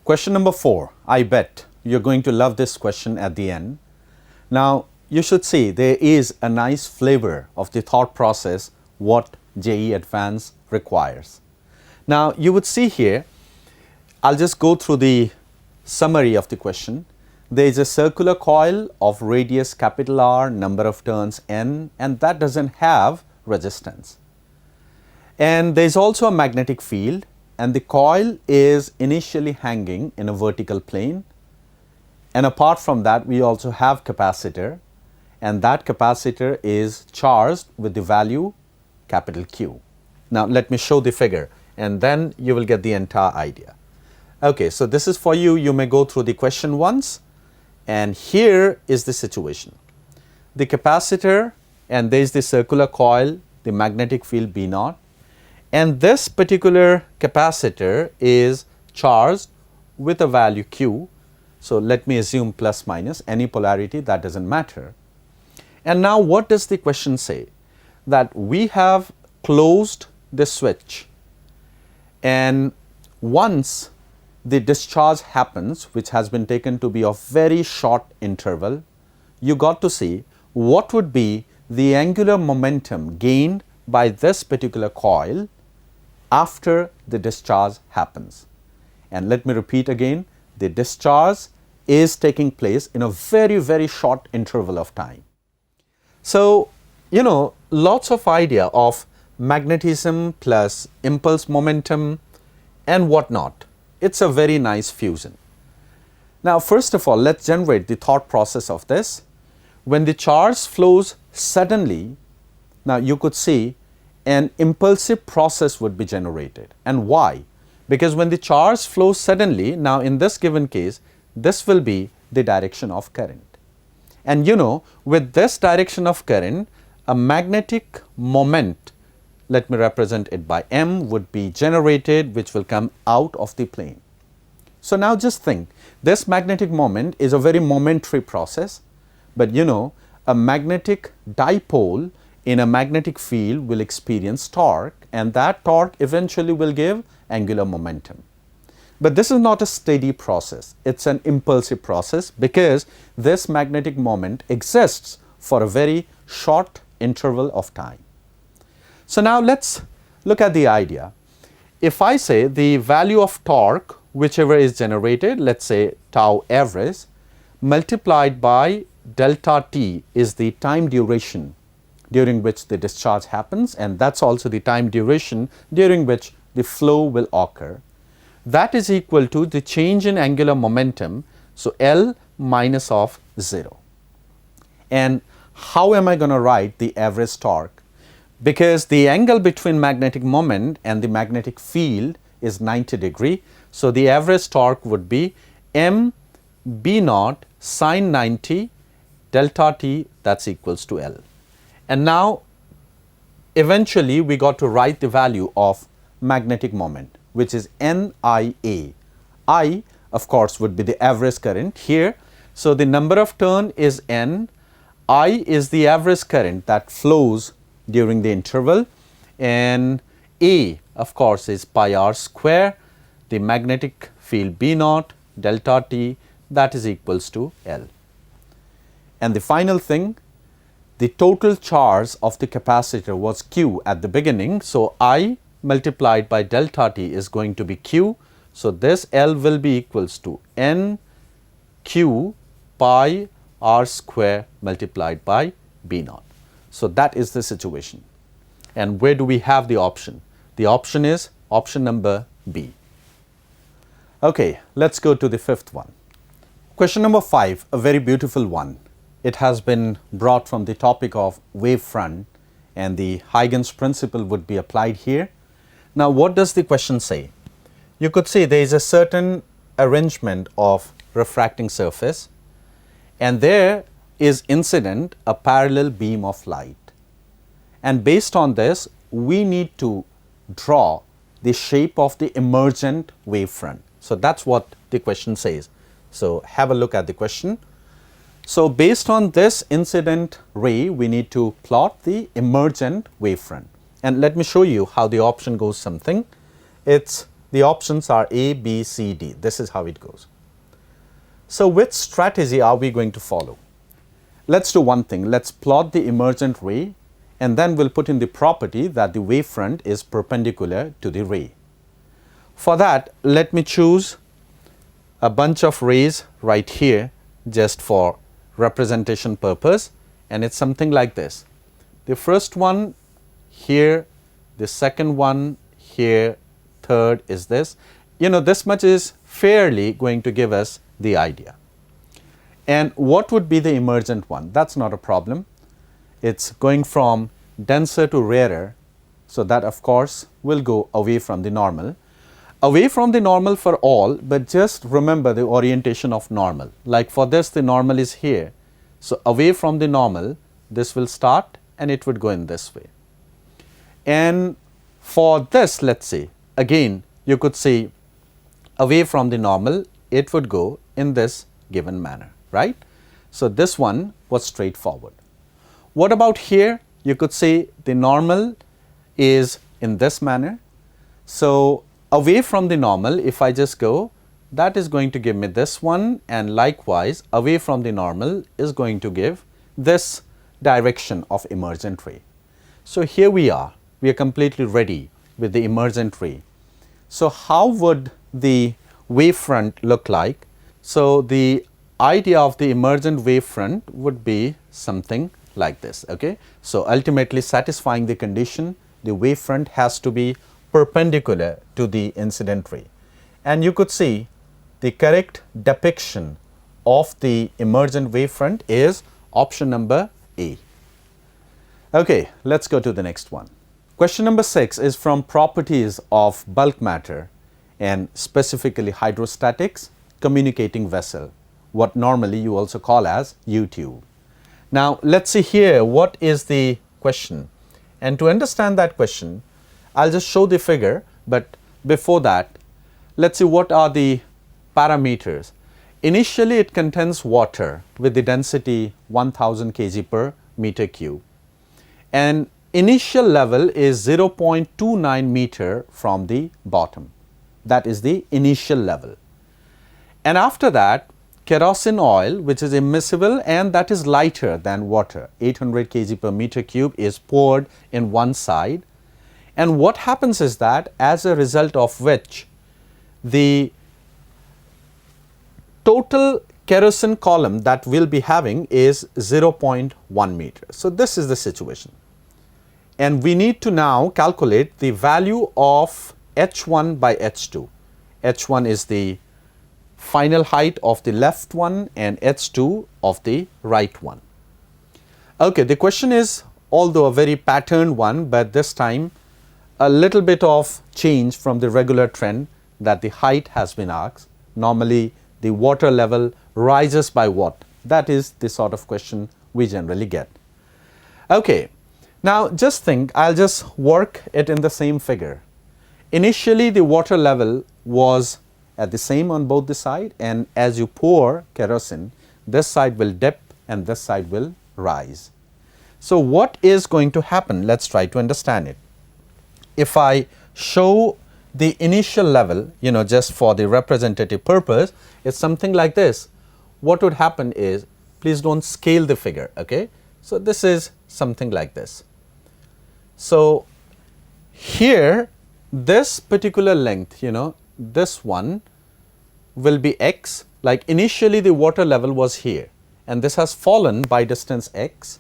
Question number 4. I bet you're going to love this question at the end. Now, you should see there is a nice flavor of the thought process what JEE Advanced requires. Now, you would see here, I'll just go through the summary of the question. There is a circular coil of radius capital R, number of turns N, and that doesn't have resistance. And there is also a magnetic field, and the coil is initially hanging in a vertical plane. And apart from that, we also have capacitor, and that capacitor is charged with the value capital Q. Now, let me show the figure, and then you will get the entire idea. Okay, so this is for you. You may go through the question once, and here is the situation. The capacitor, and there is the circular coil, the magnetic field B naught, and this particular capacitor is charged with a value Q. So, let me assume plus minus, any polarity, that doesn't matter. And now what does the question say? That we have closed the switch, and once the discharge happens, which has been taken to be of very short interval, you got to see what would be the angular momentum gained by this particular coil after the discharge happens. And let me repeat again, the discharge is taking place in a very short interval of time. So, you know, lots of idea of magnetism plus impulse momentum and whatnot. It's a very nice fusion. Now, first of all, let's generate the thought process of this. When the charge flows suddenly, now you could see an impulsive process would be generated. And why? Because when the charge flows suddenly, now in this given case, this will be the direction of current. And you know, with this direction of current, a magnetic moment, let me represent it by M, would be generated, which will come out of the plane. So now just think, this magnetic moment is a very momentary process, but you know, a magnetic dipole in a magnetic field will experience torque, and that torque eventually will give angular momentum. But this is not a steady process, it's an impulsive process because this magnetic moment exists for a very short interval of time. So now let's look at the idea. If I say the value of torque, whichever is generated, let's say tau average, multiplied by delta t is the time duration during which the discharge happens, and that's also the time duration during which the flow will occur. That is equal to the change in angular momentum, so L minus of 0. And how am I going to write the average torque? Because the angle between magnetic moment and the magnetic field is 90 degree. So, the average torque would be m b naught sine 90 delta t, that's equals to L. And now eventually we got to write the value of magnetic moment, which is NIA. I, of course, would be the average current here. So, the number of turn is N, I is the average current that flows during the interval, and A, of course, is pi r square, the magnetic field B naught delta t, that is equals to L. And the final thing, the total charge of the capacitor was Q at the beginning. So, I multiplied by delta t is going to be Q. So, this L will be equals to N Q pi r square multiplied by B naught. So, that is the situation. And where do we have the option? The option is option number B. Okay, let's go to the fifth one. Question number 5, a very beautiful one. It has been brought from the topic of wavefront, and the Huygens principle would be applied here. Now, what does the question say? You could see there is a certain arrangement of refracting surface, and there is incident a parallel beam of light. And based on this, we need to draw the shape of the emergent wavefront. So, that's what the question says. So, have a look at the question. So, based on this incident ray, we need to plot the emergent wavefront. And let me show you how the option goes something. It's The options are A, B, C, D. This is how it goes. So which strategy are we going to follow? Let's do one thing. Let's plot the emergent ray, and then we'll put in the property that the wavefront is perpendicular to the ray. For that, let me choose a bunch of rays right here just for representation purpose, and it's something like this. The first one here, the second one here, third is this. This much is fairly going to give us the idea. And what would be the emergent one? That's not a problem. It's going from denser to rarer, so that of course will go away from the normal. Away from the normal for all, but just remember the orientation of normal. Like for this, the normal is here. So away from the normal, this will start and it would go in this way. And for this, let's say, again, you could say away from the normal, it would go in this given manner, right? So this one was straightforward. What about here? You could say the normal is in this manner. So away from the normal, if I just go, that is going to give me this one, and likewise away from the normal is going to give this direction of emergent ray. So here we are completely ready with the emergent ray. So how would the wavefront look like? So the idea of the emergent wavefront would be something like this, okay? So ultimately satisfying the condition, the wavefront has to be perpendicular to the incident ray. And you could see the correct depiction of the emergent wavefront is option number A. Okay, let's go to the next one. Question number 6 is from properties of bulk matter and specifically hydrostatics communicating vessel, what normally you also call as U-tube. Now let's see here what is the question, and to understand that question I'll just show the figure, but before that let's see what are the parameters. Initially it contains water with the density 1000 kg per meter cube, and initial level is 0.29 meter from the bottom. That is the initial level. And after that, kerosene oil, which is immiscible and that is lighter than water, 800 kg per meter cube, is poured in one side. And what happens is that as a result of which the total kerosene column that we'll be having is 0.1 meter. So this is the situation. And we need to now calculate the value of H1 by H2. H1 is the final height of the left one and H2 of the right one. Okay, the question is although a very patterned one, but this time a little bit of change from the regular trend that the height has been asked. Normally the water level rises by what? That is the sort of question we generally get. Okay, now just think, I'll just work it in the same figure. Initially the water level was at the same on both the side, and as you pour kerosene, this side will dip and this side will rise. So what is going to happen? Let's try to understand it. If I show the initial level, just for the representative purpose, it's something like this. What would happen is, please don't scale the figure, okay? So this is something like this. So here, this particular length, this one will be x, like initially the water level was here and this has fallen by distance x.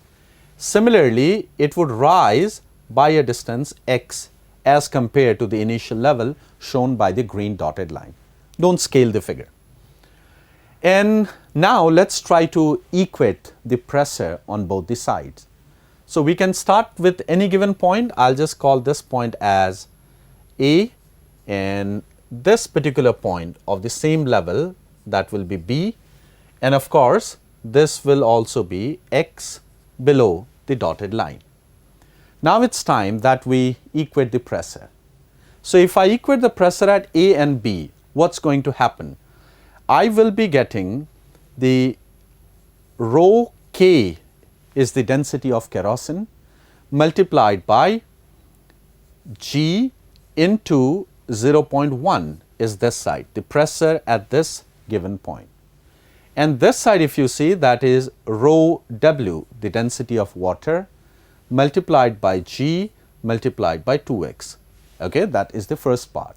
Similarly, it would rise by a distance x as compared to the initial level shown by the green dotted line. Don't scale the figure. And now let's try to equate the pressure on both the sides. So we can start with any given point. I'll just call this point as A, and this particular point of the same level, that will be B, and of course this will also be x below the dotted line. Now it's time that we equate the pressure. So if I equate the pressure at A and B, what's going to happen? I will be getting the rho K is the density of kerosene multiplied by G into 0.1 is this side, the pressure at this given point. And this side, if you see, that is rho W, the density of water, multiplied by G multiplied by 2x. Okay, that is the first part.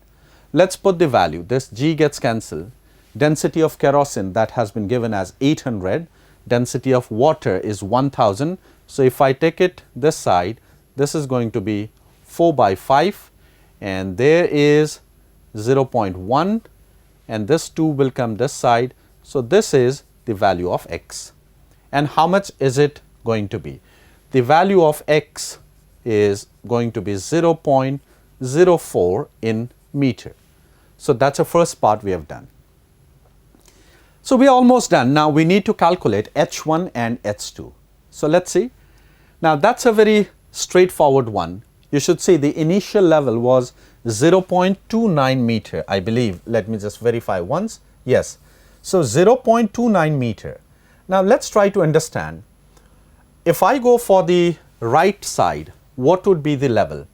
Let's put the value. This G gets cancelled. Density of kerosene, that has been given as 800. Density of water is 1000. So if I take it this side, this is going to be 4 by 5, and there is 0.1, and this 2 will come this side. So this is the value of x. And how much is it going to be? The value of x is going to be 0.04 in meter. So that's the first part we have done. So we are almost done. Now we need to calculate H1 and H2. So let's see. Now that's a very straightforward one. You should see the initial level was 0.29 meter, I believe. Let me just verify once. Yes. So 0.29 meter. Now let's try to understand. If I go for the right side, what would be the level?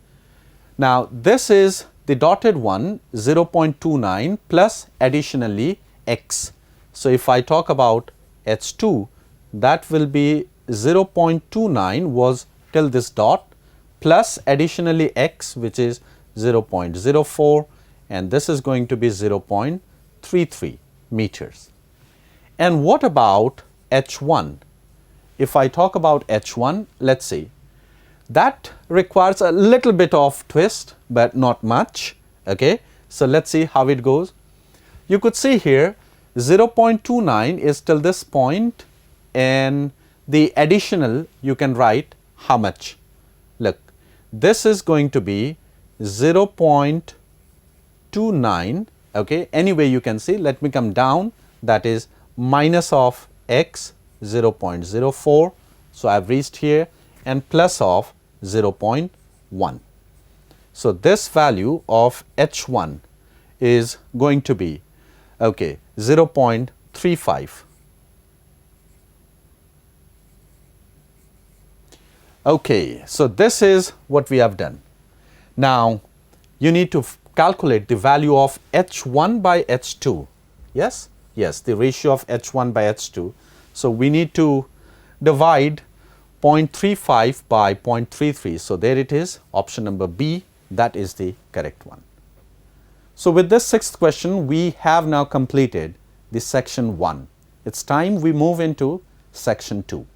Now this is the dotted one, 0.29 plus additionally x. So if I talk about H2, that will be 0.29 was till this dot plus additionally x, which is 0.04, and this is going to be 0.33 meters. And what about H1? If I talk about H1, let's see. That requires a little bit of twist, but not much. Okay, so let's see how it goes. You could see here 0.29 is till this point, and the additional you can write how much. Look, this is going to be 0.29. Okay, anyway you can see, let me come down, that is minus of x 0.04. So I have reached here, and plus of 0.1. So this value of H1 is going to be 0.35. Okay, so this is what we have done. Now you need to calculate the value of H1 by H2. Yes, yes, the ratio of H1 by H2. So we need to divide 0.35 by 0.33. So there it is, option number B, that is the correct one. So with this sixth question, we have now completed the section 1. It's time we move into section 2.